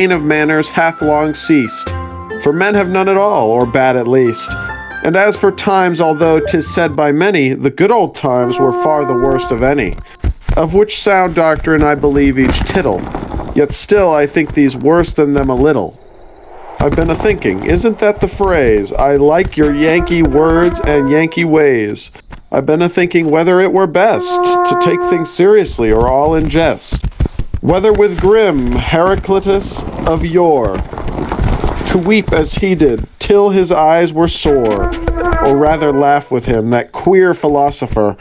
reign of manners hath long ceased, for men have none at all, or bad at least. And as for times, although 'tis said by many, the good old times were far the worst of any, of which sound doctrine I believe each tittle, yet still I think these worse than them a little. I've been a-thinking, isn't that the phrase? I like your Yankee words and Yankee ways. I've been a-thinking whether it were best to take things seriously or all in jest. Whether with grim Heraclitus of yore, to weep as he did, till his eyes were sore, or rather laugh with him, that queer philosopher,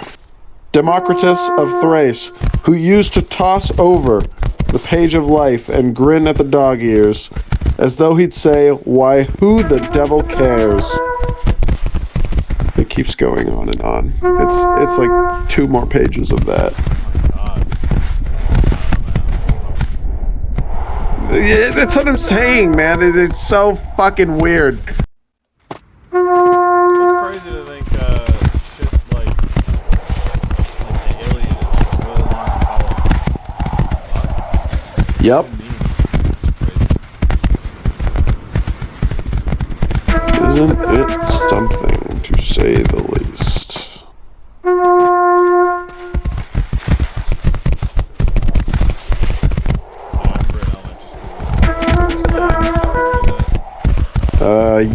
Democritus of Thrace, who used to toss over the page of life and grin at the dog ears, as though he'd say, why, who the devil cares? It keeps going on and on. It's like 2 more pages of that. Yeah, that's what I'm saying, man. It's so fucking weird. It's crazy to think shit like the Alien is really long power. Yep. Isn't it something, to say the least?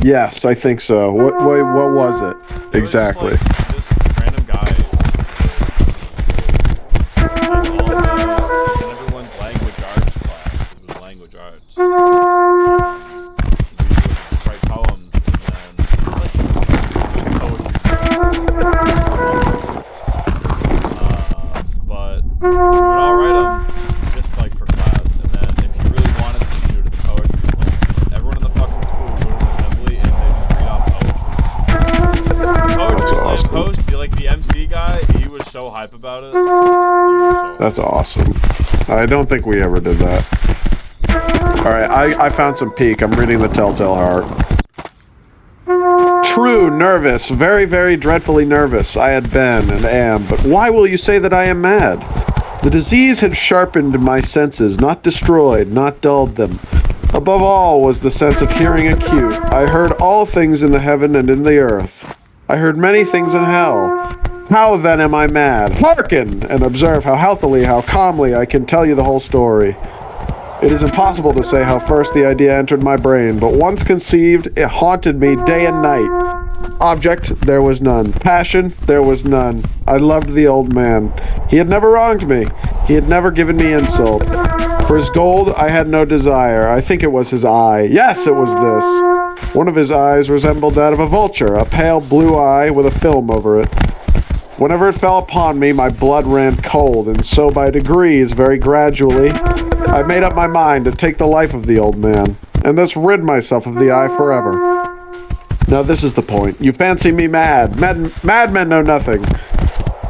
Yes, I think so. What was it? Exactly. Was just, like, this random guy in everyone's language arts class. It was language arts. We would write poems and then but we would all write them just like for class, and then if you really wanted to, you would do the poetry slam. Everyone in the fucking school would go to the assembly and they just read off poetry. Poetry slam awesome. post, be like the MC guy, he was so hype about it. That's awesome. I don't think we ever did that. Alright, I found some peak. I'm reading the Telltale Heart. True, nervous, very, very dreadfully nervous I had been and am, but why will you say that I am mad? The disease had sharpened my senses, not destroyed, not dulled them. Above all was the sense of hearing acute. I heard all things in the heaven and in the earth. I heard many things in hell. How then am I mad? Hearken, and observe how healthily, how calmly I can tell you the whole story. It is impossible to say how first the idea entered my brain, but once conceived, it haunted me day and night. Object, there was none. Passion, there was none. I loved the old man. He had never wronged me. He had never given me insult. For his gold, I had no desire. I think it was his eye. Yes, it was this. One of his eyes resembled that of a vulture, a pale blue eye with a film over it. Whenever it fell upon me, my blood ran cold, and so by degrees, very gradually, I made up my mind to take the life of the old man, and thus rid myself of the eye forever. Now this is the point. You fancy me mad. Madmen know nothing.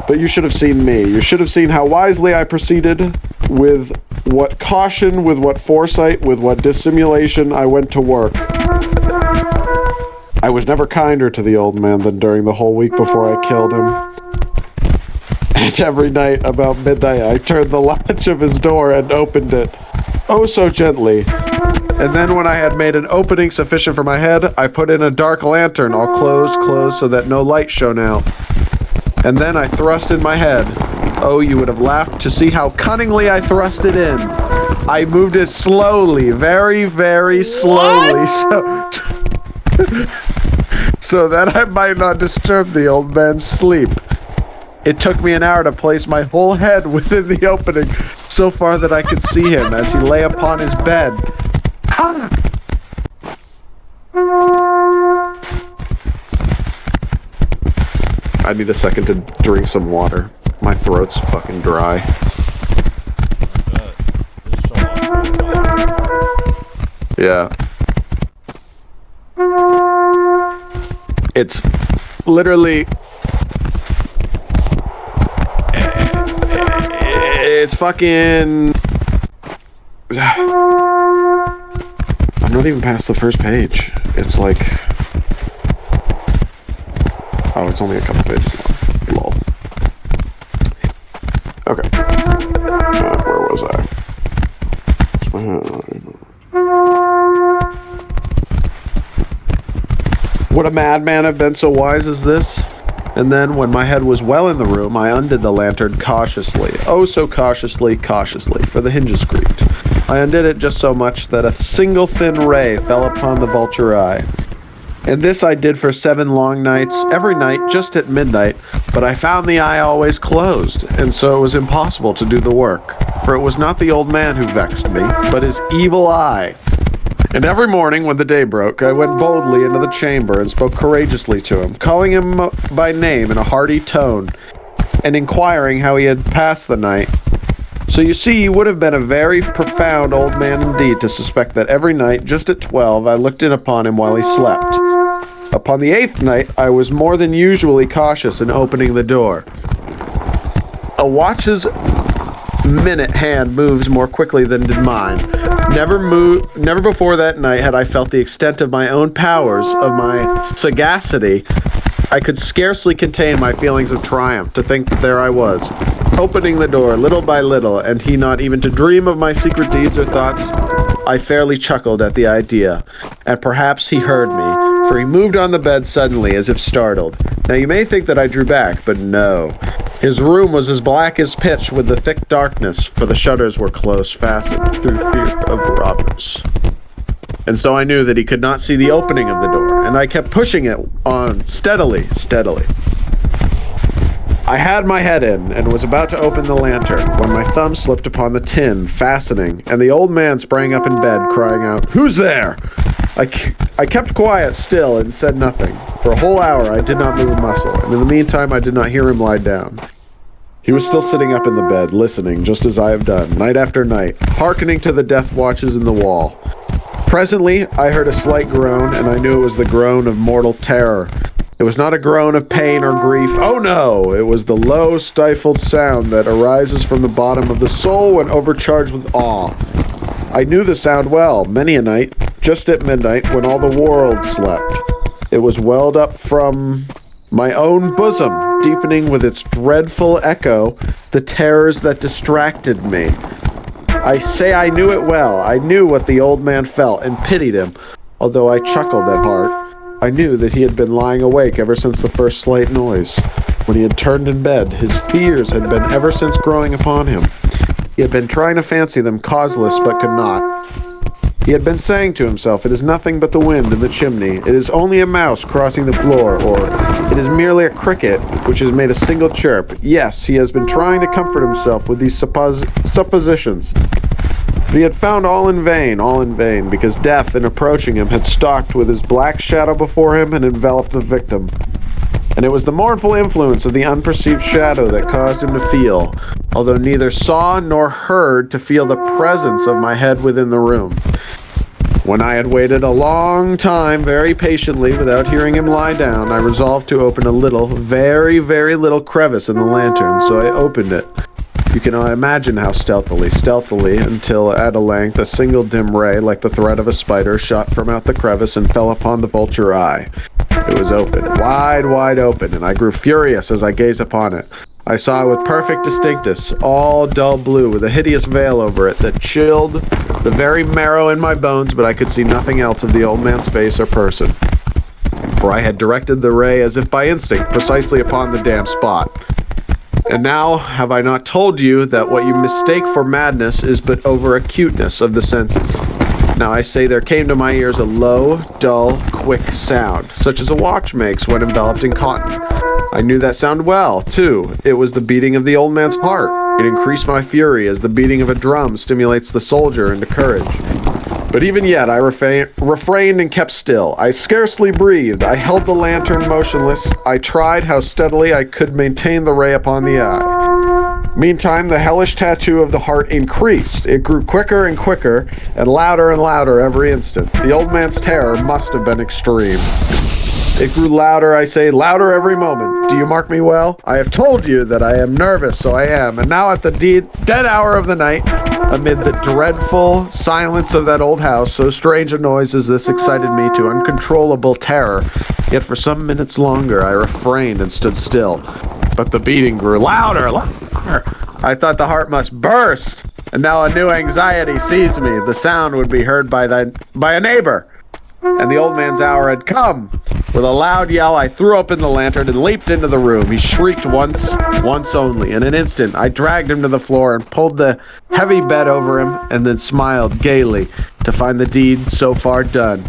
But you should have seen me. You should have seen how wisely I proceeded, with what caution, with what foresight, with what dissimulation I went to work. I was never kinder to the old man than during the whole week before I killed him. And every night, about midnight, I turned the latch of his door and opened it. Oh, so gently. And then when I had made an opening sufficient for my head, I put in a dark lantern, all closed, so that no light shone out. And then I thrust in my head. Oh, you would have laughed to see how cunningly I thrust it in. I moved it slowly, very, very slowly, so that I might not disturb the old man's sleep. It took me an hour to place my whole head within the opening, so far that I could see him as he lay upon his bed. I need a second to drink some water. My throat's fucking dry. Yeah. It's literally... It's fucking... I'm not even past the first page. It's like... Oh, it's only a couple pages long. Lol. Okay. Where was I? Would a madman have been so wise as this? And then, when my head was well in the room, I undid the lantern cautiously. Oh, so cautiously, for the hinges creaked. I undid it just so much that a single thin ray fell upon the vulture eye. And this I did for 7 long nights, every night, just at midnight, but I found the eye always closed, and so it was impossible to do the work. For it was not the old man who vexed me, but his evil eye. And every morning when the day broke, I went boldly into the chamber and spoke courageously to him, calling him by name in a hearty tone, and inquiring how he had passed the night. So you see, he would have been a very profound old man indeed to suspect that every night, just at 12, I looked in upon him while he slept. Upon the 8th night, I was more than usually cautious in opening the door. A watch's minute hand moves more quickly than did mine. Never before that night had I felt the extent of my own powers, of my sagacity. I could scarcely contain my feelings of triumph to think that there I was, opening the door little by little, and he not even to dream of my secret deeds or thoughts. I fairly chuckled at the idea, and perhaps he heard me, for he moved on the bed suddenly as if startled. Now you may think that I drew back, but no. His room was as black as pitch with the thick darkness, for the shutters were close fastened through fear of robbers. And so I knew that he could not see the opening of the door, and I kept pushing it on steadily. I had my head in, and was about to open the lantern, when my thumb slipped upon the tin, fastening, and the old man sprang up in bed, crying out, "Who's there?" I kept quiet still, and said nothing. For a whole hour I did not move a muscle, and in the meantime I did not hear him lie down. He was still sitting up in the bed, listening, just as I have done, night after night, hearkening to the death watches in the wall. Presently, I heard a slight groan, and I knew it was the groan of mortal terror. It was not a groan of pain or grief. Oh no! It was the low, stifled sound that arises from the bottom of the soul when overcharged with awe. I knew the sound well, many a night, just at midnight, when all the world slept. It was welled up from my own bosom, deepening with its dreadful echo the terrors that distracted me. I say I knew it well. I knew what the old man felt, and pitied him, although I chuckled at heart. I knew that he had been lying awake ever since the first slight noise. When he had turned in bed, his fears had been ever since growing upon him. He had been trying to fancy them causeless, but could not. He had been saying to himself, "It is nothing but the wind in the chimney. It is only a mouse crossing the floor," or "It is merely a cricket which has made a single chirp." Yes, he has been trying to comfort himself with these suppositions. But he had found all in vain, because death, in approaching him, had stalked with his black shadow before him and enveloped the victim. And it was the mournful influence of the unperceived shadow that caused him to feel, although neither saw nor heard, to feel the presence of my head within the room. When I had waited a long time, very patiently, without hearing him lie down, I resolved to open a little, very, very little crevice in the lantern, so I opened it. You cannot imagine how stealthily, until at a length a single dim ray, like the thread of a spider, shot from out the crevice and fell upon the vulture eye. It was open, wide open, and I grew furious as I gazed upon it. I saw it with perfect distinctness, all dull blue, with a hideous veil over it that chilled the very marrow in my bones, but I could see nothing else of the old man's face or person, for I had directed the ray as if by instinct, precisely upon the damned spot. And now, have I not told you that what you mistake for madness is but over-acuteness of the senses? Now I say there came to my ears a low, dull, quick sound, such as a watch makes when enveloped in cotton. I knew that sound well, too. It was the beating of the old man's heart. It increased my fury as the beating of a drum stimulates the soldier into courage. But even yet I refrained and kept still. I scarcely breathed. I held the lantern motionless. I tried how steadily I could maintain the ray upon the eye. Meantime, the hellish tattoo of the heart increased. It grew quicker and quicker, and louder every instant. The old man's terror must have been extreme. It grew louder, I say, louder every moment. Do you mark me well? I have told you that I am nervous, so I am. And now at the dead hour of the night, amid the dreadful silence of that old house, so strange a noise as this excited me to uncontrollable terror. Yet for some minutes longer I refrained and stood still. But the beating grew louder. I thought the heart must burst. And now a new anxiety seized me. The sound would be heard by a neighbor. And the old man's hour had come. With a loud yell, I threw open the lantern and leaped into the room. He shrieked once only. In an instant, I dragged him to the floor and pulled the heavy bed over him, and then smiled gaily to find the deed so far done.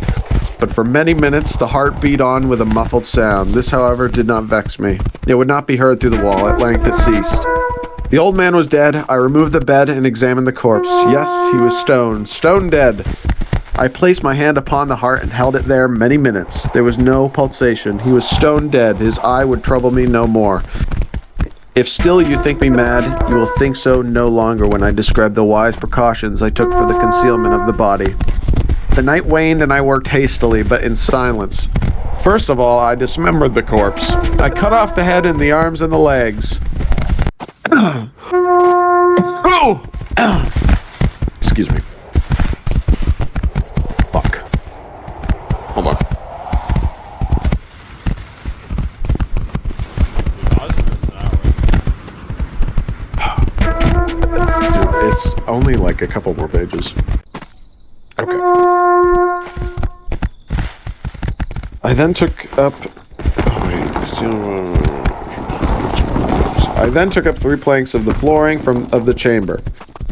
But for many minutes, the heart beat on with a muffled sound. This, however, did not vex me. It would not be heard through the wall. At length it ceased. The old man was dead. I removed the bed and examined the corpse. Yes, he was stone dead. I placed my hand upon the heart and held it there many minutes. There was no pulsation. He was stone dead. His eye would trouble me no more. If still you think me mad, you will think so no longer when I describe the wise precautions I took for the concealment of the body. The night waned and I worked hastily, but in silence. First of all, I dismembered the corpse. I cut off the head and the arms and the legs. Excuse me. Fuck. Hold on. Dude, it's only like a couple more pages. Okay. I then took up 3 planks of the flooring of the chamber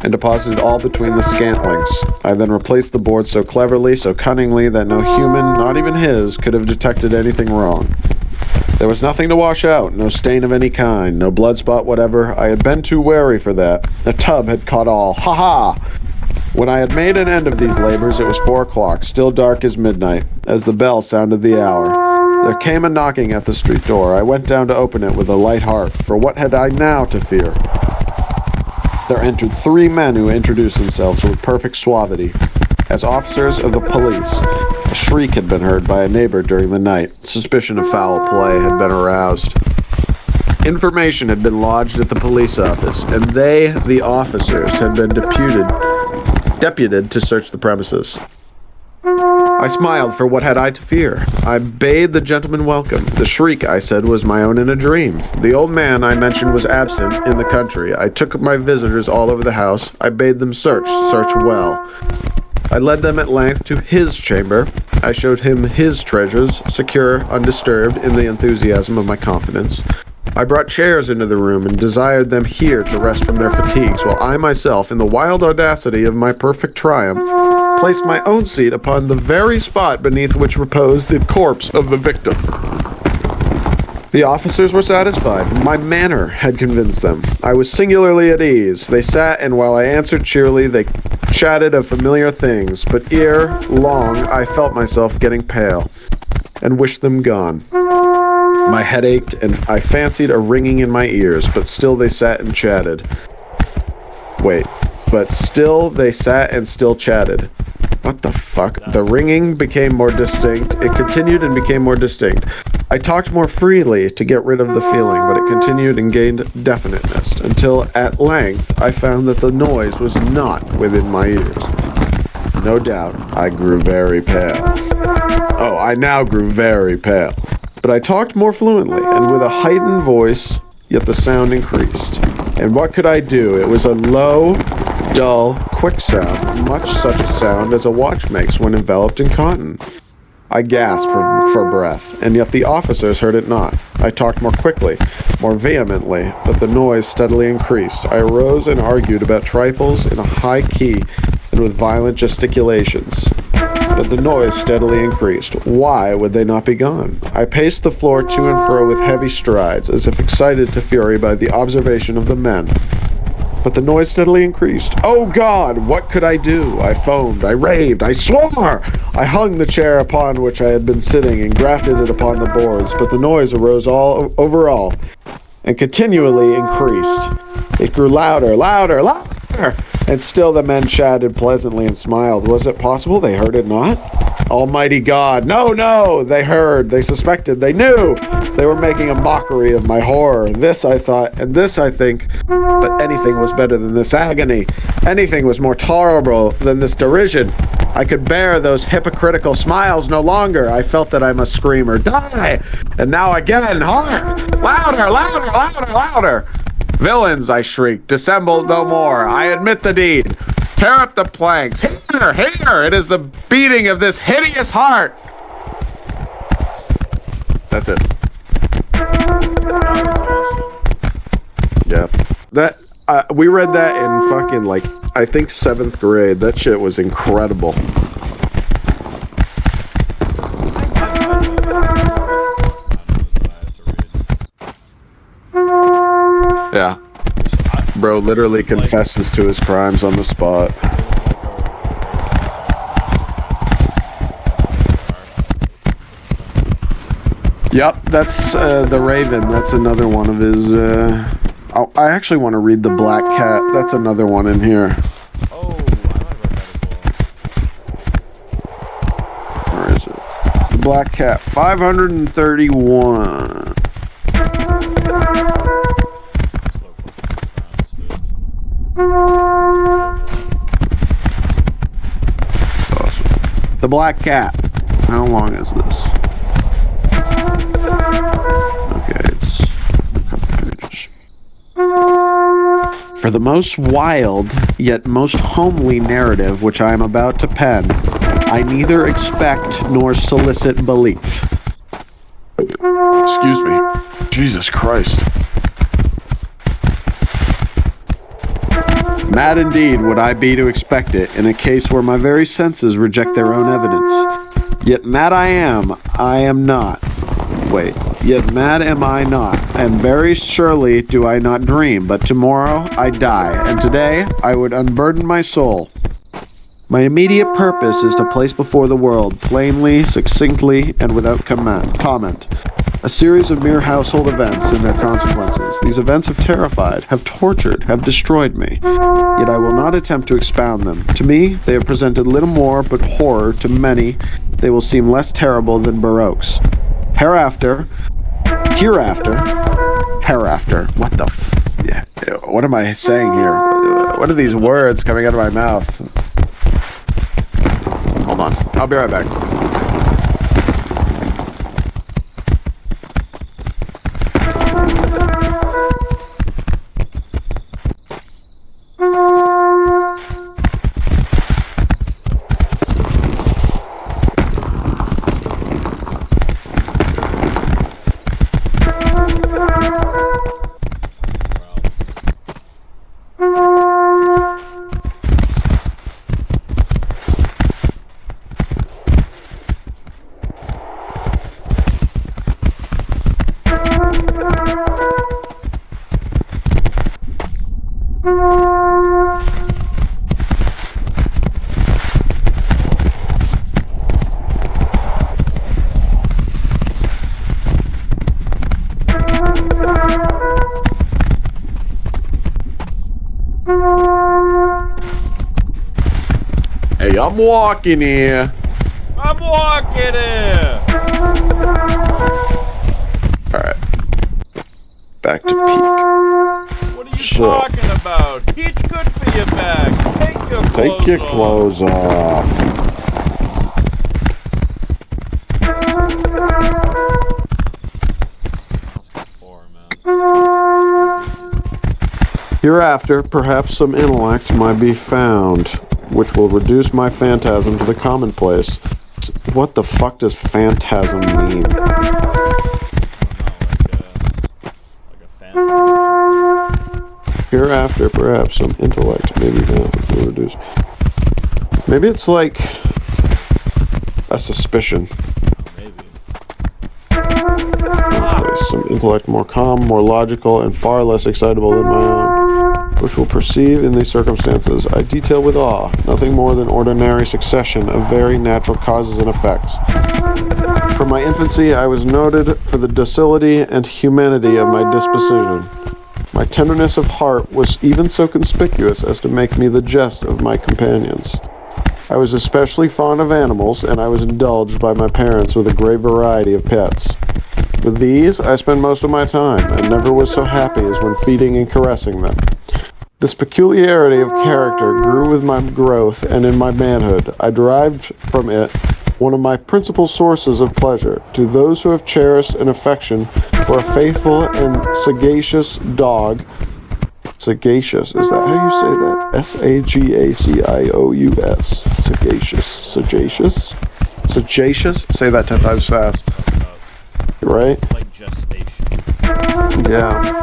and deposited all between the scantlings. I then replaced the board so cleverly, so cunningly, that no human, not even his, could have detected anything wrong. There was nothing to wash out, no stain of any kind, no blood spot whatever. I had been too wary for that. A tub had caught all. Ha ha! When I had made an end of these labors, it was 4 o'clock, still dark as midnight, as the bell sounded the hour. There came a knocking at the street door. I went down to open it with a light heart, for what had I now to fear? There entered 3 men who introduced themselves with perfect suavity as officers of the police. A shriek had been heard by a neighbor during the night. Suspicion of foul play had been aroused. Information had been lodged at the police office, and they, the officers, had been deputed to search the premises. I smiled, for what had I to fear? I bade the gentleman welcome. The shriek, I said, was my own in a dream. The old man I mentioned was absent in the country. I took my visitors all over the house. I bade them search well. I led them at length to his chamber. I showed him his treasures, secure, undisturbed, in the enthusiasm of my confidence. I brought chairs into the room and desired them here to rest from their fatigues, while I myself, in the wild audacity of my perfect triumph, placed my own seat upon the very spot beneath which reposed the corpse of the victim. The officers were satisfied. My manner had convinced them. I was singularly at ease. They sat, and while I answered cheerily, they chatted of familiar things, but ere long I felt myself getting pale, and wished them gone. My head ached, and I fancied a ringing in my ears, but still they sat and chatted. But still they sat and still chatted. What the fuck? The ringing became more distinct. It continued and became more distinct. I talked more freely to get rid of the feeling, but it continued and gained definiteness, until at length I found that the noise was not within my ears. No doubt, I grew very pale. Oh, I now grew very pale. But I talked more fluently, and with a heightened voice, yet the sound increased. And what could I do? It was a low, dull, quick sound, much such a sound as a watch makes when enveloped in cotton. I gasped for breath, and yet the officers heard it not. I talked more quickly, more vehemently, but the noise steadily increased. I arose and argued about trifles in a high key and with violent gesticulations. But the noise steadily increased. Why would they not be gone? I paced the floor to and fro with heavy strides, as if excited to fury by the observation of the men. But the noise steadily increased. Oh God, what could I do? I foamed, I raved, I swore! I hung the chair upon which I had been sitting and grafted it upon the boards, but the noise arose over all, and continually increased. It grew louder, louder, louder! And still the men chatted pleasantly and smiled. Was it possible they heard it not? Almighty God! No! They heard, they suspected, they knew! They were making a mockery of my horror. This I thought, and this I think, but anything was better than this agony. Anything was more tolerable than this derision. I could bear those hypocritical smiles no longer. I felt that I must scream or die. And now again, hark! Louder, louder, louder, louder! Villains, I shrieked, dissemble no more. I admit the deed. Tear up the planks. Here! It is the beating of this hideous heart. That's it. That was awesome. Yeah. That we read that in fucking like I think 7th grade. That shit was incredible. Yeah. Bro literally confesses to his crimes on the spot. Yep, that's the Raven. That's another one of his. Oh, I actually want to read the Black Cat. That's another one in here. Oh, I might have read that as well. Where is it? The Black Cat, 531. I'm so close to the crowns, dude. Awesome. The Black Cat. How long is this? Okay, it's a couple pages. For the most wild, yet most homely narrative which I am about to pen, I neither expect nor solicit belief. Excuse me. Jesus Christ. Mad indeed would I be to expect it in a case where my very senses reject their own evidence. Yet mad I am not. Wait, yet mad am I not, and very surely do I not dream, but tomorrow I die, and today I would unburden my soul. My immediate purpose is to place before the world, plainly, succinctly, and without comment, a series of mere household events and their consequences. These events have terrified, have tortured, have destroyed me. Yet I will not attempt to expound them. To me, they have presented little more but horror. To many, they will seem less terrible than Baroque's. Hereafter, what the yeah, what am I saying here? What are these words coming out of my mouth? Hold on, I'll be right back. Hey, I'm walking here. I'm walking here! Alright. Back to peak. What are you talking about? He's good for your back. Take your clothes off. Hereafter, perhaps some intellect might be found, which will reduce my phantasm to the commonplace. What the fuck does phantasm mean? Like a phantom. Hereafter, perhaps some intellect may be found, which will reduce. Maybe it's like a suspicion. Maybe. Some intellect more calm, more logical, and far less excitable than my own, which will perceive in these circumstances, I detail with awe, nothing more than ordinary succession of very natural causes and effects. From my infancy, I was noted for the docility and humanity of my disposition. My tenderness of heart was even so conspicuous as to make me the jest of my companions. I was especially fond of animals, and I was indulged by my parents with a great variety of pets. With these, I spent most of my time, and never was so happy as when feeding and caressing them. This peculiarity of character grew with my growth, and in my manhood, I derived from it one of my principal sources of pleasure. To those who have cherished an affection for a faithful and sagacious dog, sagacious, is that how you say that? S-A-G-A-C-I-O-U-S. Sagacious. Sagacious? Sagacious? Say that 10 times fast. right? Like gestation. Yeah.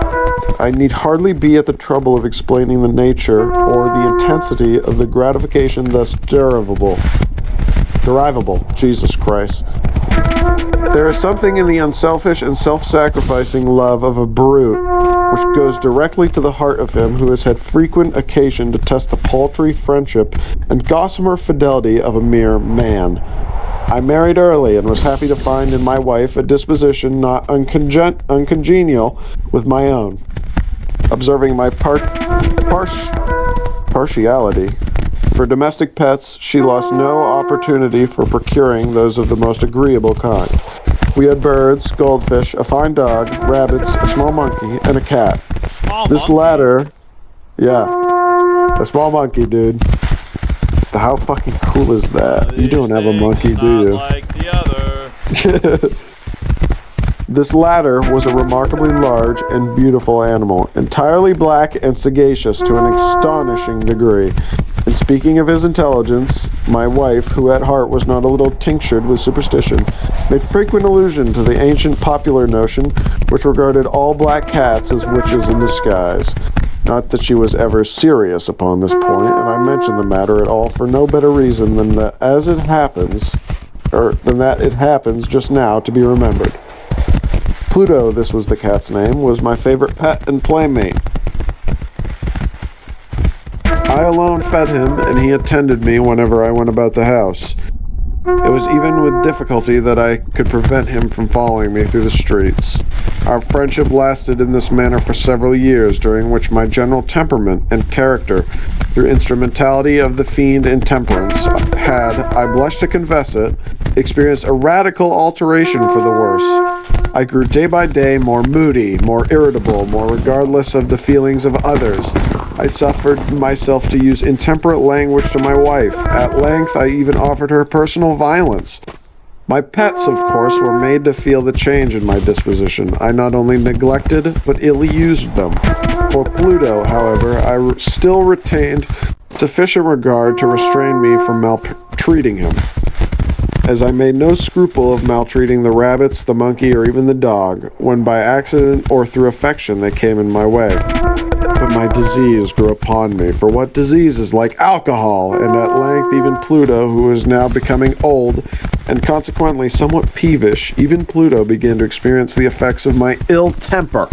I need hardly be at the trouble of explaining the nature or the intensity of the gratification thus derivable. Jesus Christ. There is something in the unselfish and self-sacrificing love of a brute which goes directly to the heart of him who has had frequent occasion to test the paltry friendship and gossamer fidelity of a mere man. I married early and was happy to find in my wife a disposition not uncongenial with my own. Observing my partiality for domestic pets, she lost no opportunity for procuring those of the most agreeable kind. We had birds, goldfish, a fine dog, rabbits, a small monkey, and a cat. This latter, yeah, a small monkey, dude. How fucking cool is that? You don't have a monkey, do you? Like the other. This latter was a remarkably large and beautiful animal, entirely black and sagacious to an astonishing degree. And speaking of his intelligence, my wife, who at heart was not a little tinctured with superstition, made frequent allusion to the ancient popular notion which regarded all black cats as witches in disguise. Not that she was ever serious upon this point, and I mention the matter at all for no better reason than that it happens just now to be remembered. Pluto, this was the cat's name, was my favorite pet and playmate. I alone fed him, and he attended me whenever I went about the house. It was even with difficulty that I could prevent him from following me through the streets. Our friendship lasted in this manner for several years, during which my general temperament and character, through instrumentality of the fiend intemperance, had, I blush to confess it, experienced a radical alteration for the worse. I grew day by day more moody, more irritable, more regardless of the feelings of others. I suffered myself to use intemperate language to my wife. At length, I even offered her personal violence. My pets, of course, were made to feel the change in my disposition. I not only neglected, but ill-used them. For Pluto, however, I still retained sufficient regard to restrain me from maltreating him, as I made no scruple of maltreating the rabbits, the monkey, or even the dog, when by accident or through affection they came in my way. But my disease grew upon me, for what disease is like alcohol? And at length even Pluto, who was now becoming old, and consequently somewhat peevish, even Pluto began to experience the effects of my ill temper.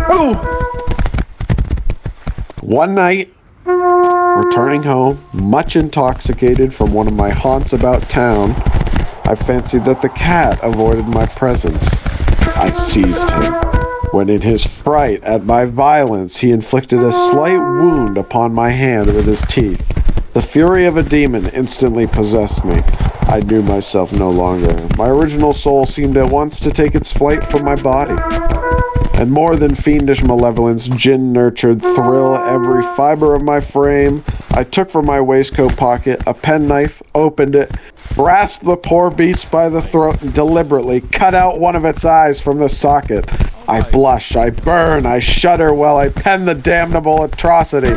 Oh! One night, returning home, much intoxicated from one of my haunts about town, I fancied that the cat avoided my presence. I seized him, when in his fright at my violence he inflicted a slight wound upon my hand with his teeth. The fury of a demon instantly possessed me. I knew myself no longer. My original soul seemed at once to take its flight from my body. And more than fiendish malevolence, gin-nurtured thrill every fiber of my frame. I took from my waistcoat pocket a penknife, opened it, grasped the poor beast by the throat, and deliberately cut out one of its eyes from the socket. I blush, I burn, I shudder while I pen the damnable atrocity.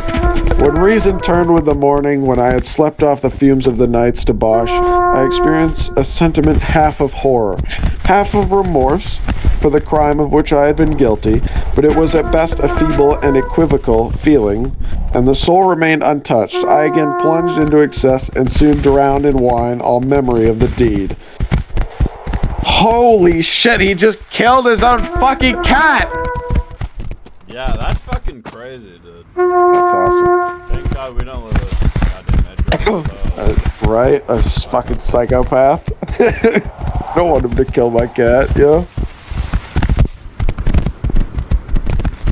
When reason turned with the morning, when I had slept off the fumes of the night's debauch, I experienced a sentiment half of horror, half of remorse for the crime of which I had been guilty, but it was at best a feeble and equivocal feeling, and the soul remained untouched. I again plunged into excess and soon drowned in wine all memory of the deed. Holy shit, he just killed his own fucking cat! Yeah, that's fucking crazy, dude. That's awesome. Thank God we don't live a goddamn address. Right? A fucking psychopath. I don't want him to kill my cat, yeah?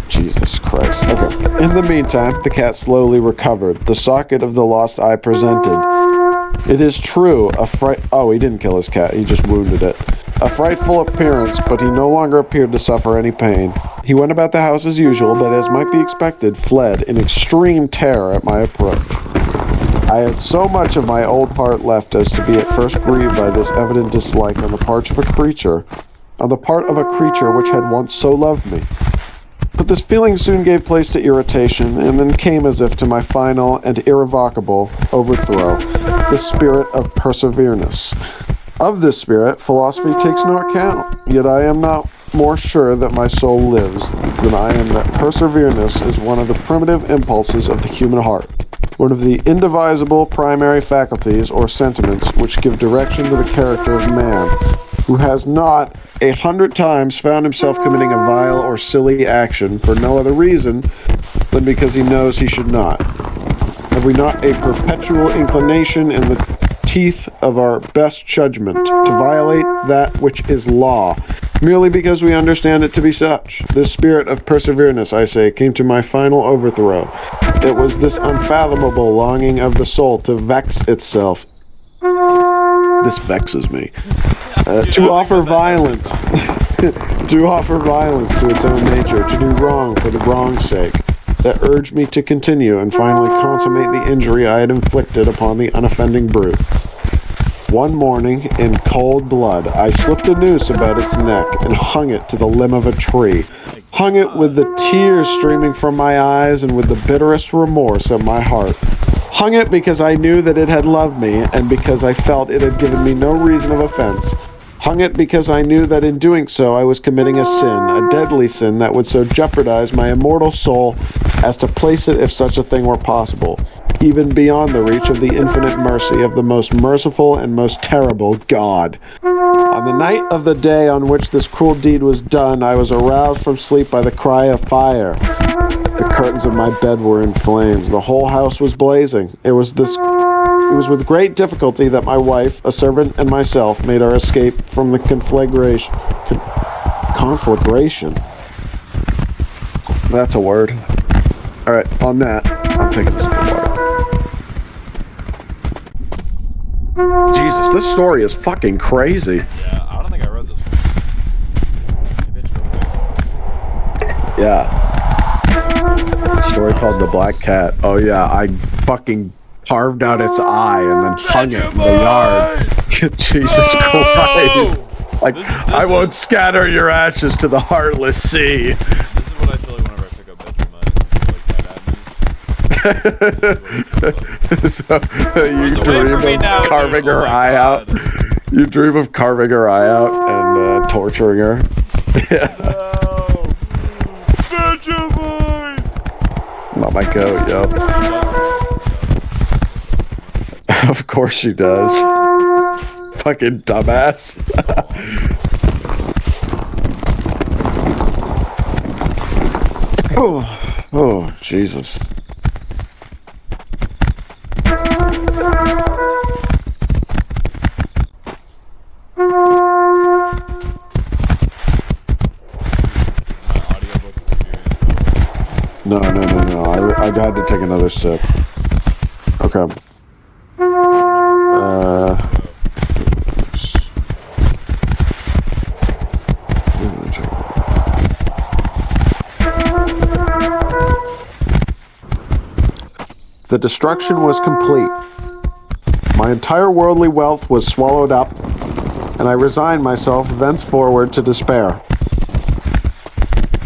Jesus Christ. Okay. In the meantime, the cat slowly recovered. The socket of the lost eye presented. It is true, oh, he didn't kill his cat, he just wounded it. A frightful appearance, but he no longer appeared to suffer any pain. He went about the house as usual, but as might be expected, fled in extreme terror at my approach. I had so much of my old heart left as to be at first grieved by this evident dislike on the part of a creature which had once so loved me. But this feeling soon gave place to irritation, and then came as if to my final and irrevocable overthrow, the spirit of perseverance. Of this spirit, philosophy takes no account, yet I am not more sure that my soul lives than I am that persevereness is one of the primitive impulses of the human heart, one of the indivisible primary faculties or sentiments which give direction to the character of man, who has not 100 times found himself committing a vile or silly action for no other reason than because he knows he should not. Have we not a perpetual inclination in the teeth of our best judgment to violate that which is law, merely because we understand it to be such? This spirit of perseverance, I say, came to my final overthrow. It was this unfathomable longing of the soul to vex itself. This vexes me. To offer violence. To offer violence to its own nature, to do wrong for the wrong's sake, that urged me to continue and finally consummate the injury I had inflicted upon the unoffending brute. One morning, in cold blood, I slipped a noose about its neck and hung it to the limb of a tree. Hung it with the tears streaming from my eyes and with the bitterest remorse at my heart. Hung it because I knew that it had loved me and because I felt it had given me no reason of offense. Hung it because I knew that in doing so I was committing a sin, a deadly sin that would so jeopardize my immortal soul as to place it, if such a thing were possible, even beyond the reach of the infinite mercy of the most merciful and most terrible God. On the night of the day on which this cruel deed was done, I was aroused from sleep by the cry of fire. The curtains of my bed were in flames. The whole house was blazing. It was with great difficulty that my wife, a servant, and myself made our escape from the conflagration. Conflagration? That's a word. Alright, on that, I'm taking this water. Jesus, this story is fucking crazy. Yeah, I don't think I read this one. Maybe it's real quick. Yeah. A story called The Black Cat. Oh yeah, I fucking carved out its eye and then hung it in the yard. Jesus Christ. Like, I won't scatter your ashes to the heartless sea. This is what I feel like whenever I pick up Vegemite. So you dream of carving her eye out. You dream of carving her eye out and torturing her. Yeah. No! Vegemite! Not my goat, yo. Of course she does. Fucking dumbass. Oh, Jesus. No. I had to take another sip. Okay. The destruction was complete. My entire worldly wealth was swallowed up, and I resigned myself thenceforward to despair.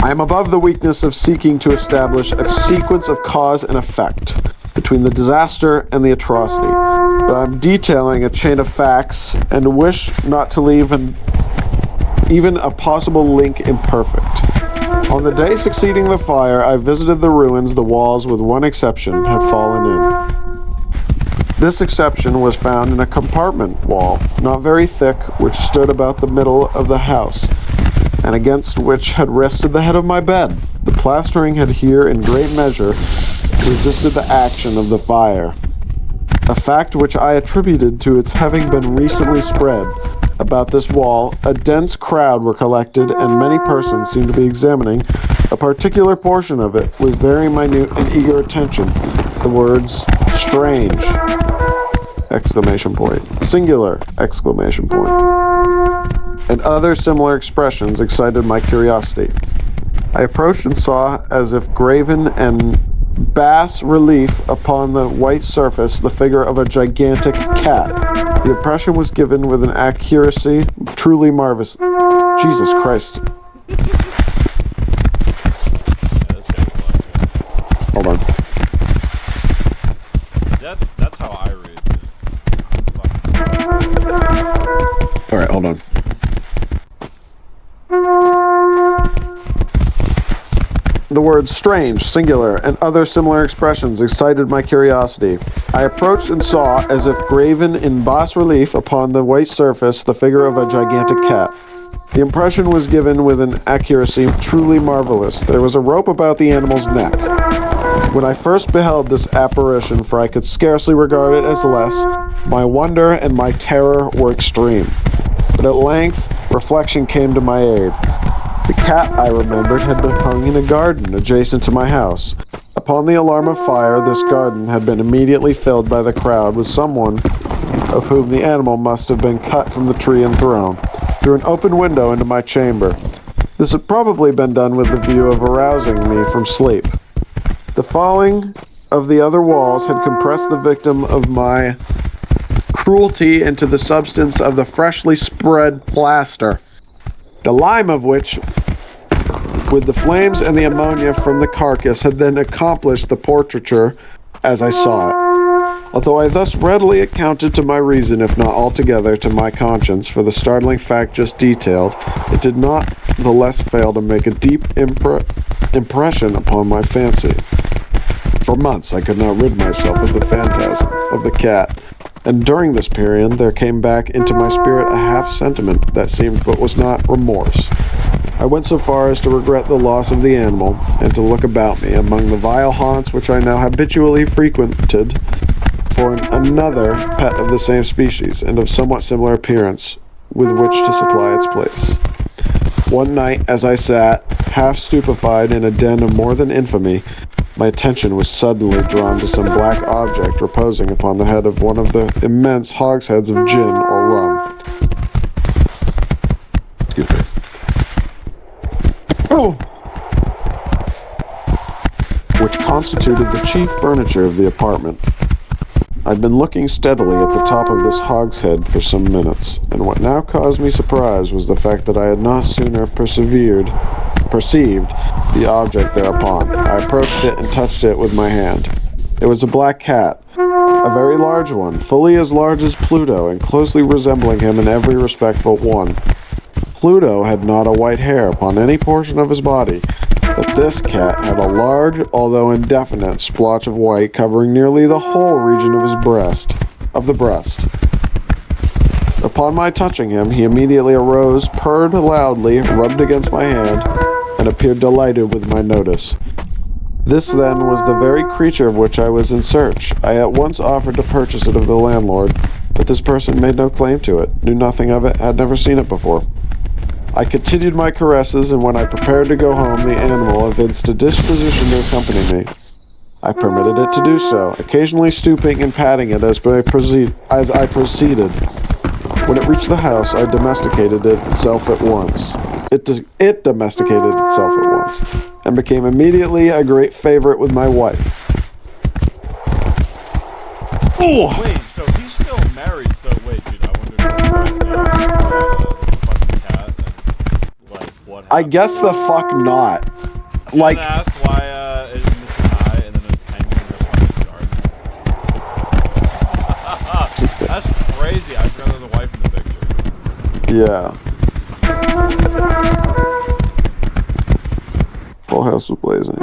I am above the weakness of seeking to establish a sequence of cause and effect between the disaster and the atrocity, but I'm detailing a chain of facts and wish not to leave even a possible link imperfect. On the day succeeding the fire, I visited the ruins. The walls, with one exception, had fallen in. This exception was found in a compartment wall, not very thick, which stood about the middle of the house, and against which had rested the head of my bed. The plastering had here, in great measure, resisted the action of the fire, a fact which I attributed to its having been recently spread. About this wall, a dense crowd were collected, and many persons seemed to be examining a particular portion of it with very minute and eager attention. The words, "strange!" exclamation point, "singular!" exclamation point, and other similar expressions excited my curiosity. I approached and saw, as if graven in bas relief upon the white surface, the figure of a gigantic cat. The impression was given with an accuracy truly marvelous. Jesus Christ. Hold on. That's how I read. Alright, hold on. The words strange, singular, and other similar expressions excited my curiosity. I approached and saw, as if graven in bas relief upon the white surface, the figure of a gigantic cat. The impression was given with an accuracy truly marvelous. There was a rope about the animal's neck. When I first beheld this apparition, for I could scarcely regard it as less, my wonder and my terror were extreme. But at length, reflection came to my aid. The cat, I remembered, had been hung in a garden adjacent to my house. Upon the alarm of fire, this garden had been immediately filled by the crowd with someone of whom the animal must have been cut from the tree and thrown through an open window into my chamber. This had probably been done with the view of arousing me from sleep. The falling of the other walls had compressed the victim of my cruelty into the substance of the freshly spread plaster, the lime of which, with the flames and the ammonia from the carcass, had then accomplished the portraiture as I saw it. Although I thus readily accounted to my reason, if not altogether to my conscience, for the startling fact just detailed, it did not the less fail to make a deep impression upon my fancy. For months I could not rid myself of the phantasm of the cat, and during this period there came back into my spirit a half-sentiment that seemed but was not remorse. I went so far as to regret the loss of the animal, and to look about me among the vile haunts which I now habitually frequented for another pet of the same species, and of somewhat similar appearance, with which to supply its place. One night, as I sat, half stupefied in a den of more than infamy, my attention was suddenly drawn to some black object reposing upon the head of one of the immense hogsheads of gin or rum. Excuse me. Oh! Which constituted the chief furniture of the apartment. I'd been looking steadily at the top of this hogshead for some minutes, and what now caused me surprise was the fact that I had not sooner perceived the object thereupon. I approached it and touched it with my hand. It was a black cat, a very large one, fully as large as Pluto, and closely resembling him in every respect but one. Pluto had not a white hair upon any portion of his body, but this cat had a large, although indefinite, splotch of white covering nearly the whole region of the breast. Upon my touching him, he immediately arose, purred loudly, rubbed against my hand, and appeared delighted with my notice. This, then, was the very creature of which I was in search. I at once offered to purchase it of the landlord, but this person made no claim to it, knew nothing of it, had never seen it before. I continued my caresses, and when I prepared to go home, the animal evinced a disposition to accompany me. I permitted it to do so, occasionally stooping and patting it as I proceeded. When it reached the house, I domesticated itself at once. It domesticated itself at once, and became immediately a great favorite with my wife. Oh! Wait, so he's still married, so wait, dude, I wonder if his wife knows the fucking cat and, like, what happened? I guess the fuck not. Like, I asked why it was missing an eye and then it was hanging in their fucking garden. That's crazy. I forgot there was a wife in the picture. yeah. Whole house was blazing.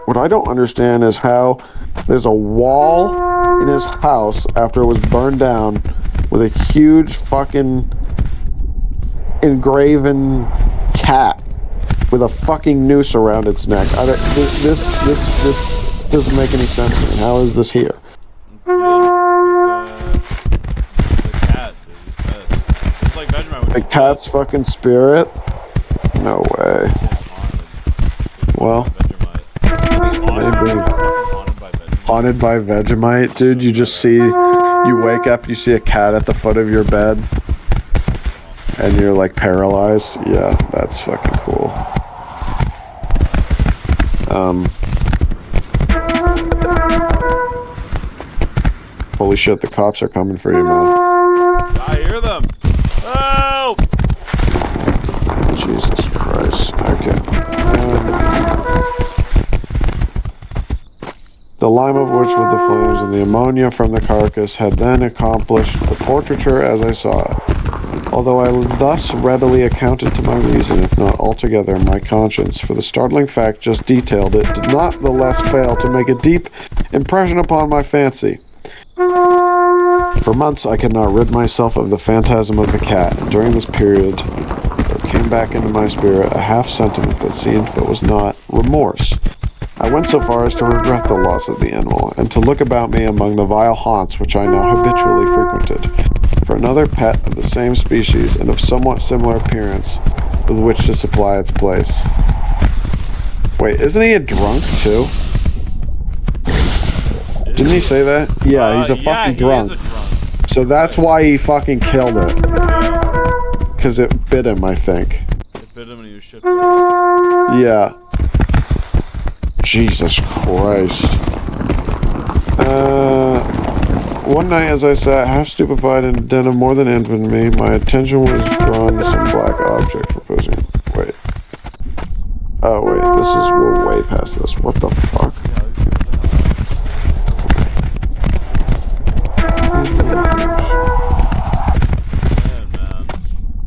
What I don't understand is how there's a wall in his house after it was burned down with a huge fucking engraven cat with a fucking noose around its neck. This doesn't make any sense to me. How is this here? Dude, it's the cat, dude. It's like Vegemite. The cat's fucking spirit? No way. Well, maybe. Haunted by Vegemite? Dude, you just see, you wake up, you see a cat at the foot of your bed, and you're like paralyzed. Yeah, that's fucking cool. Holy shit, the cops are coming for you, man. I hear them. Help! Jesus Christ. Okay. and the ammonia from the carcass had then accomplished the portraiture as I saw it. Although I thus readily accounted to my reason, if not altogether my conscience, for the startling fact just detailed, it did not the less fail to make a deep impression upon my fancy. For months I could not rid myself of the phantasm of the cat, and during this period there came back into my spirit a half-sentiment that seemed but was not remorse. I went so far as to regret the loss of the animal, and to look about me among the vile haunts which I now habitually frequented, for another pet of the same species and of somewhat similar appearance with which to supply its place. Wait, isn't he a drunk too? Didn't he say that? Yeah, he's a fucking drunk. He is a drunk. So that's why he fucking killed it. Because it bit him, I think. It bit him and he was shit. Yeah. Jesus Christ. One night as I sat half stupefied in a den of more than infamy, my attention was drawn to some black object proposing. Wait. Oh wait, we're way past this. What the fuck? Man.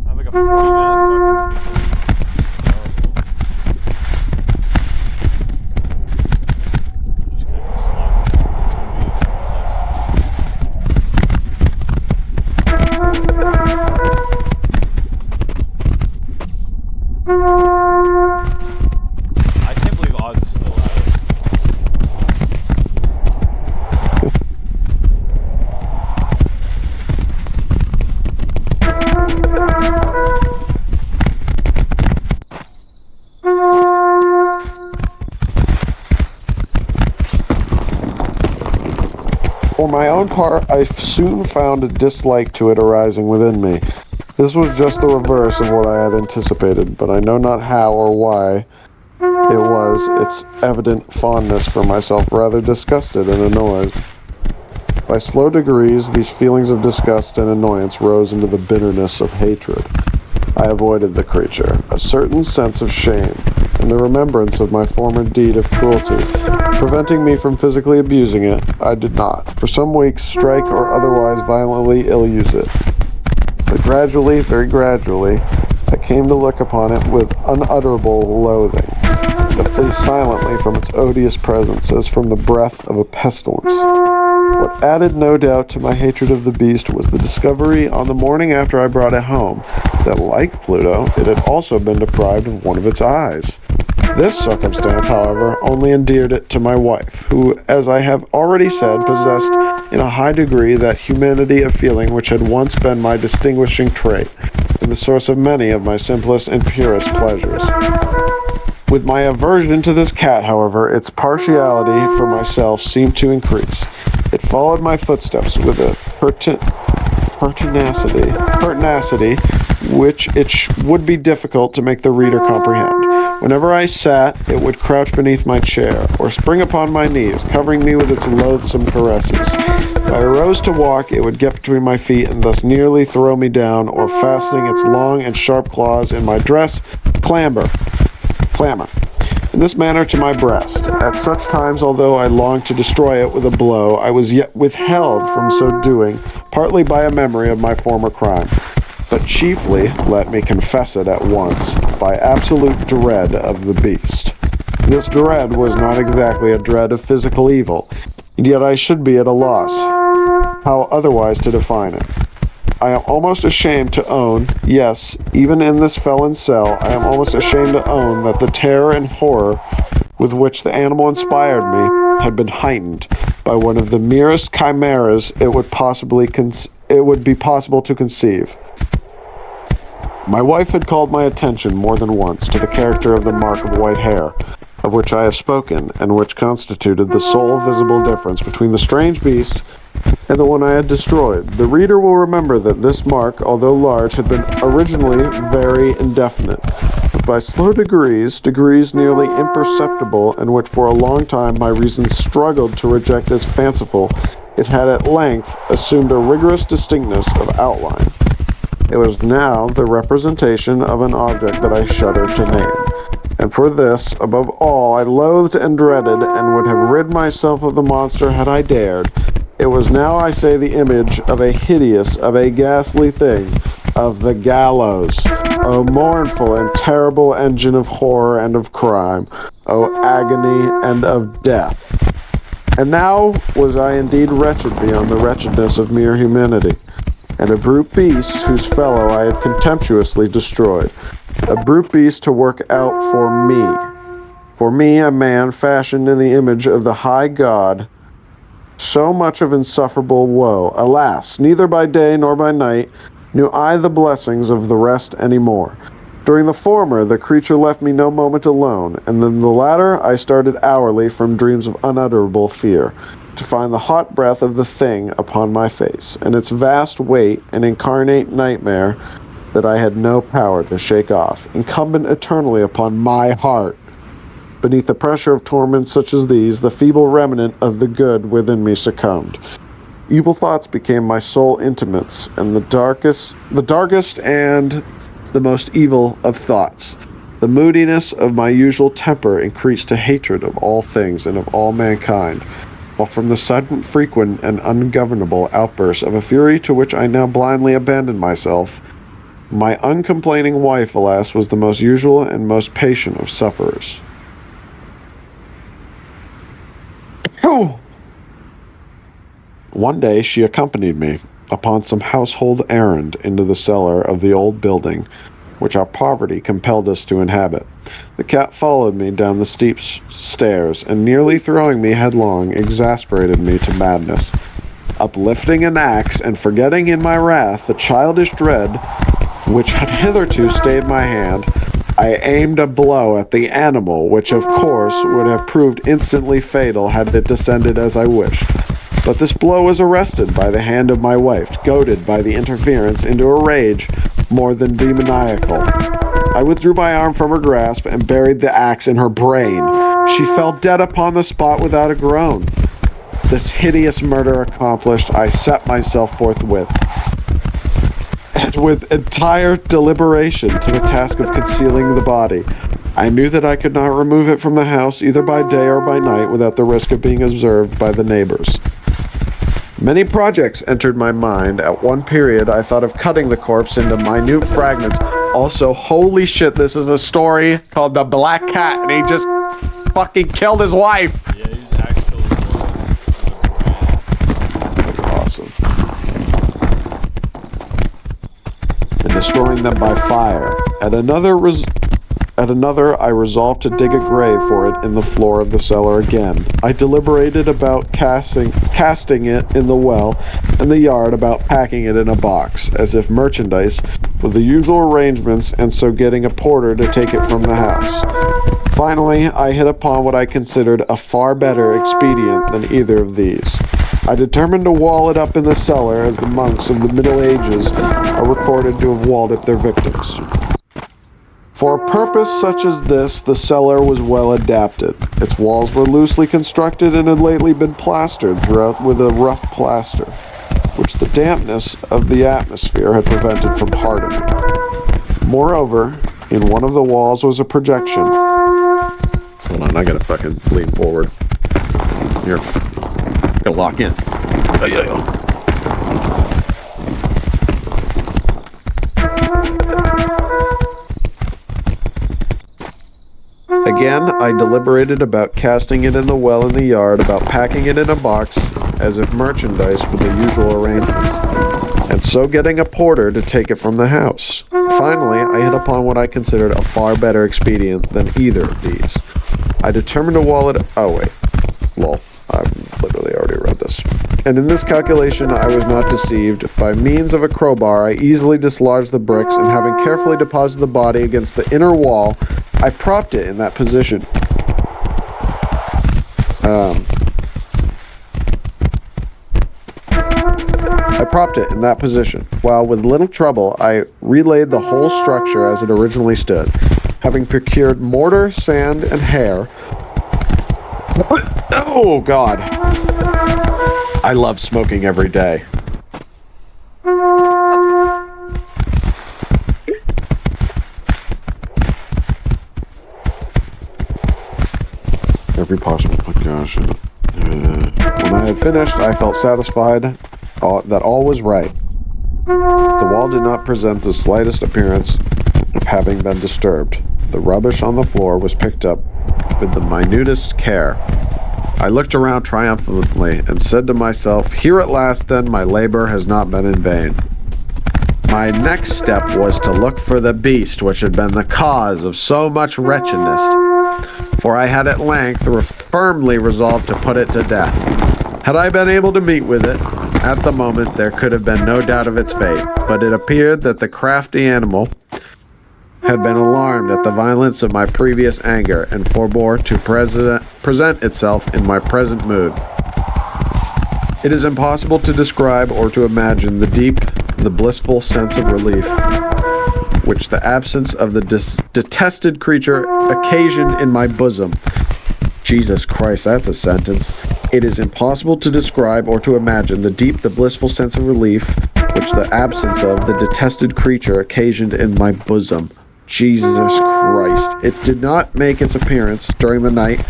I have like a 40-minute fucking speaker. I can't believe Oz is still at it. For my own part, I soon found a dislike to it arising within me. This was just the reverse of what I had anticipated, but I know not how or why it was its evident fondness for myself rather disgusted and annoyed. By slow degrees, these feelings of disgust and annoyance rose into the bitterness of hatred. I avoided the creature. A certain sense of shame, and the remembrance of my former deed of cruelty, preventing me from physically abusing it, I did not, for some weeks, strike or otherwise violently ill-use it. But gradually, very gradually, I came to look upon it with unutterable loathing, to flee silently from its odious presence as from the breath of a pestilence. What added no doubt to my hatred of the beast was the discovery on the morning after I brought it home that, like Pluto, it had also been deprived of one of its eyes. This circumstance, however, only endeared it to my wife, who, as I have already said, possessed in a high degree that humanity of feeling which had once been my distinguishing trait, and the source of many of my simplest and purest pleasures. With my aversion to this cat, however, its partiality for myself seemed to increase. It followed my footsteps with a pertinacity which it would be difficult to make the reader comprehend. Whenever I sat, it would crouch beneath my chair, or spring upon my knees, covering me with its loathsome caresses. If I arose to walk, it would get between my feet and thus nearly throw me down, or fastening its long and sharp claws in my dress, clamber in this manner to my breast. At such times, although I longed to destroy it with a blow, I was yet withheld from so doing, partly by a memory of my former crime, but chiefly, let me confess it at once, by absolute dread of the beast. This dread was not exactly a dread of physical evil, and yet I should be at a loss how otherwise to define it. I am almost ashamed to own, yes, even in this felon's cell, I am almost ashamed to own that the terror and horror with which the animal inspired me had been heightened by one of the merest chimeras it would be possible to conceive. My wife had called my attention more than once to the character of the mark of white hair, of which I have spoken, and which constituted the sole visible difference between the strange beast and the one I had destroyed. The reader will remember that this mark, although large, had been originally very indefinite, but by slow degrees nearly imperceptible, and which for a long time my reason struggled to reject as fanciful, it had at length assumed a rigorous distinctness of outline. It was now the representation of an object that I shudder to name, and for this, above all, I loathed and dreaded, and would have rid myself of the monster had I dared, It was now, I say, the image of a hideous, of a ghastly thing, of the gallows. O mournful and terrible engine of horror and of crime, O agony and of death. And now was I indeed wretched beyond the wretchedness of mere humanity, and a brute beast whose fellow I had contemptuously destroyed, a brute beast to work out for me, a man fashioned in the image of the high God, so much of insufferable woe. Alas, neither by day nor by night knew I the blessings of the rest any more. During the former, the creature left me no moment alone, and in the latter I started hourly from dreams of unutterable fear, to find the hot breath of the thing upon my face, and its vast weight an incarnate nightmare that I had no power to shake off, incumbent eternally upon my heart. Beneath the pressure of torments such as these, the feeble remnant of the good within me succumbed. Evil thoughts became my sole intimates, and the darkest and the most evil of thoughts. The moodiness of my usual temper increased to hatred of all things and of all mankind, while from the sudden, frequent, and ungovernable outbursts of a fury to which I now blindly abandoned myself, my uncomplaining wife, alas, was the most usual and most patient of sufferers. One day she accompanied me upon some household errand into the cellar of the old building which our poverty compelled us to inhabit. The cat followed me down the steep stairs, and nearly throwing me headlong, exasperated me to madness. Uplifting an axe, and forgetting in my wrath the childish dread which had hitherto stayed my hand, I aimed a blow at the animal, which of course would have proved instantly fatal had it descended as I wished. But this blow was arrested by the hand of my wife, goaded by the interference into a rage more than demoniacal. I withdrew my arm from her grasp and buried the axe in her brain. She fell dead upon the spot without a groan. This hideous murder accomplished, I set myself forthwith, and with entire deliberation, to the task of concealing the body. I knew that I could not remove it from the house either by day or by night without the risk of being observed by the neighbors. Many projects entered my mind. At one period, I thought of cutting the corpse into minute fragments. Also, holy shit, this is a story called The Black Cat, and he just fucking killed his wife. Yeah, he's actually Awesome. And destroying them by fire. At another, I resolved to dig a grave for it in the floor of the cellar again. I deliberated about casting it in the well, and the yard about packing it in a box, as if merchandise, with the usual arrangements, and so getting a porter to take it from the house. Finally, I hit upon what I considered a far better expedient than either of these. I determined to wall it up in the cellar as the monks of the Middle Ages are recorded to have walled up their victims. For a purpose such as this, the cellar was well adapted. Its walls were loosely constructed and had lately been plastered throughout with a rough plaster, which the dampness of the atmosphere had prevented from hardening. Moreover, in one of the walls was a projection. Hold on, I gotta fucking lean forward. Here. Gotta lock in. Again, I deliberated about casting it in the well in the yard, about packing it in a box, as if merchandise with the usual arrangements, and so getting a porter to take it from the house. Finally, I hit upon what I considered a far better expedient than either of these. I determined to wall it... Oh, wait. Lol. I've literally already read this. And in this calculation, I was not deceived. By means of a crowbar, I easily dislodged the bricks, and having carefully deposited the body against the inner wall, I propped it in that position. While with little trouble, I relaid the whole structure as it originally stood, having procured mortar, sand, and hair. Oh, God. I love smoking every day. Every possible... Oh, gosh. When I had finished, I felt satisfied that all was right. The wall did not present the slightest appearance of having been disturbed. The rubbish on the floor was picked up with the minutest care. I looked around triumphantly and said to myself, "Here at last, then, my labor has not been in vain." My next step was to look for the beast which had been the cause of so much wretchedness, for I had at length firmly resolved to put it to death. Had I been able to meet with it, at the moment there could have been no doubt of its fate, but it appeared that the crafty animal had been alarmed at the violence of my previous anger, and forbore to present itself in my present mood. It is impossible to describe or to imagine the blissful sense of relief which the absence of the detested creature occasioned in my bosom. Jesus Christ, that's a sentence. It is impossible to describe or to imagine the blissful sense of relief which the absence of the detested creature occasioned in my bosom. Jesus Christ. It did not make its appearance during the night,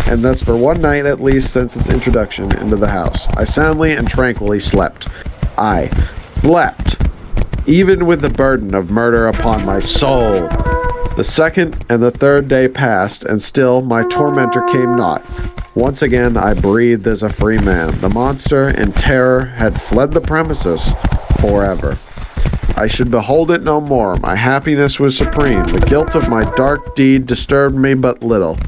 and thus for one night at least since its introduction into the house, I soundly and tranquilly slept. I slept, even with the burden of murder upon my soul. The second and the third day passed, and still my tormentor came not. Once again I breathed as a free man. The monster, in terror, had fled the premises forever. I should behold it no more. My happiness was supreme. The guilt of my dark deed disturbed me but little.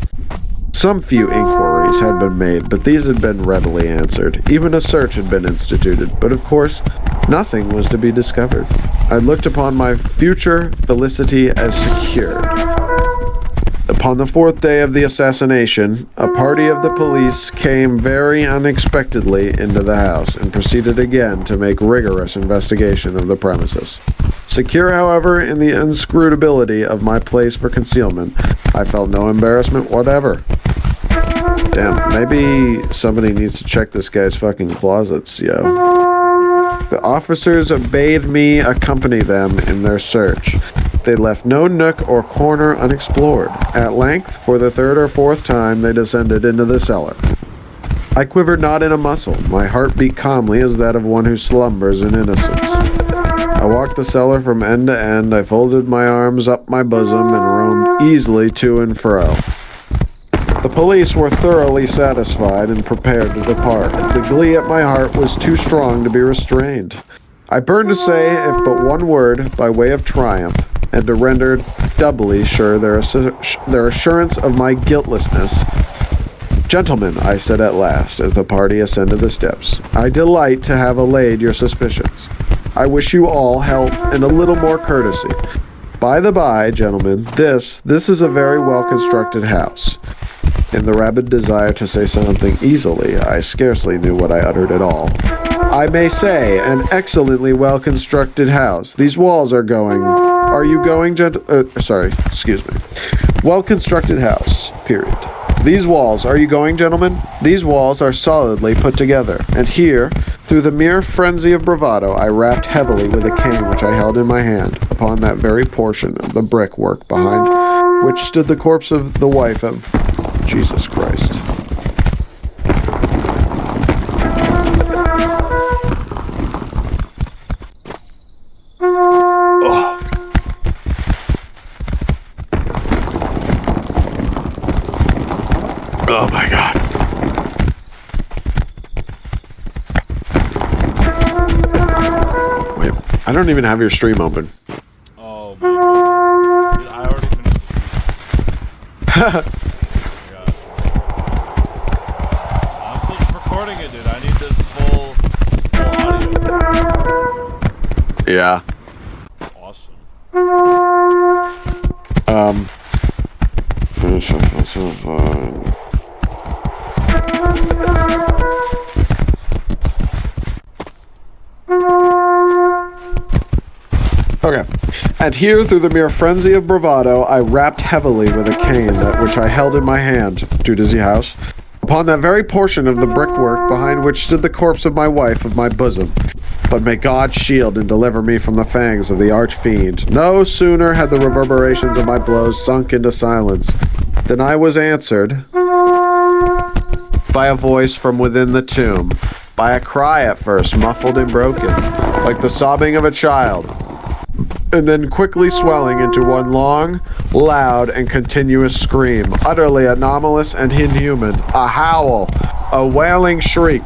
Some few inquiries had been made, but these had been readily answered. Even a search had been instituted, but of course nothing was to be discovered. I looked upon my future felicity as secured. Upon the fourth day of the assassination, a party of the police came very unexpectedly into the house, and proceeded again to make rigorous investigation of the premises. Secure, however, in the inscrutability of my place for concealment, I felt no embarrassment whatever. Damn, maybe somebody needs to check this guy's fucking closets, yo. The officers bade me accompany them in their search. They left no nook or corner unexplored. At length, for the third or fourth time, they descended into the cellar. I quivered not in a muscle. My heart beat calmly as that of one who slumbers in innocence. I walked the cellar from end to end. I folded my arms up my bosom and roamed easily to and fro. The police were thoroughly satisfied and prepared to depart. The glee at my heart was too strong to be restrained. I burned to say, if but one word, by way of triumph, and to render doubly sure their assurance of my guiltlessness. "Gentlemen," I said at last, as the party ascended the steps, "I delight to have allayed your suspicions. I wish you all health and a little more courtesy. By the by, gentlemen, this is a very well-constructed house." In the rabid desire to say something easily, I scarcely knew what I uttered at all. "I may say, an excellently well-constructed house. These walls are going... Are you going, Well-constructed house, period. These walls, are you going, gentlemen? These walls are solidly put together, and here, through the mere frenzy of bravado, I rapped heavily with a cane which I held in my hand, upon that very portion of the brickwork behind which stood the corpse of the wife of Jesus Christ. Oh my God. Wait, I don't even have your stream open. Oh my goodness. Dude, I already finished the stream. I'm still just recording it, dude. I need this full audio. Yeah. Awesome. Okay. And here, through the mere frenzy of bravado, I rapped heavily with a cane that which I held in my hand, too dizzy house, upon that very portion of the brickwork behind which stood the corpse of my wife of my bosom. But may God shield and deliver me from the fangs of the arch-fiend. No sooner had the reverberations of my blows sunk into silence than I was answered by a voice from within the tomb, by a cry at first, muffled and broken, like the sobbing of a child, and then quickly swelling into one long, loud, and continuous scream, utterly anomalous and inhuman, a howl, a wailing shriek,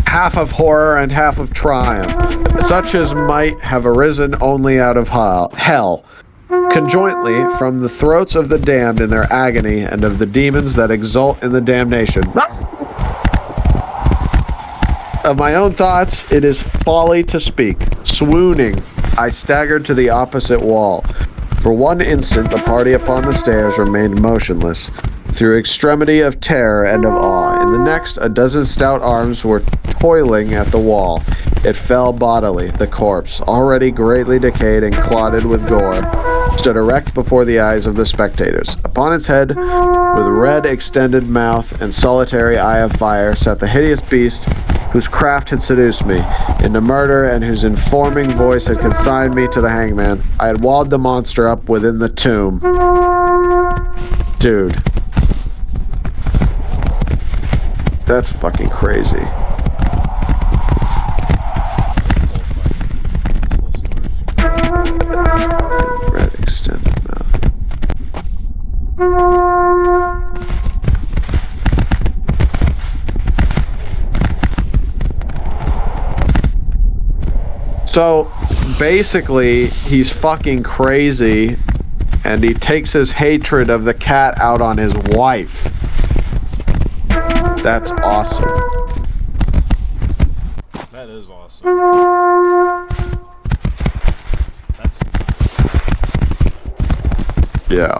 half of horror and half of triumph, such as might have arisen only out of hell, conjointly from the throats of the damned in their agony and of the demons that exult in the damnation. Of my own thoughts, it is folly to speak. Swooning, I staggered to the opposite wall. For one instant, the party upon the stairs remained motionless, through extremity of terror and of awe. In the next, a dozen stout arms were toiling at the wall. It fell bodily. The corpse, already greatly decayed and clotted with gore, stood erect before the eyes of the spectators. Upon its head, with red extended mouth and solitary eye of fire, sat the hideous beast whose craft had seduced me into murder and whose informing voice had consigned me to the hangman. I had walled the monster up within the tomb. Dude. That's fucking crazy. Red extended mouth. So basically, he's fucking crazy and he takes his hatred of the cat out on his wife. That's awesome. That is awesome. Yeah.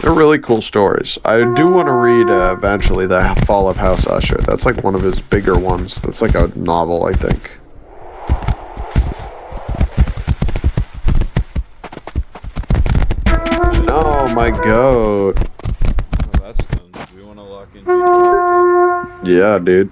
They're really cool stories. I do want to read eventually The Fall of House Usher. That's like one of his bigger ones. That's like a novel, I think. No, my goat. Oh, that's fun. Do we want to lock in? Yeah, dude.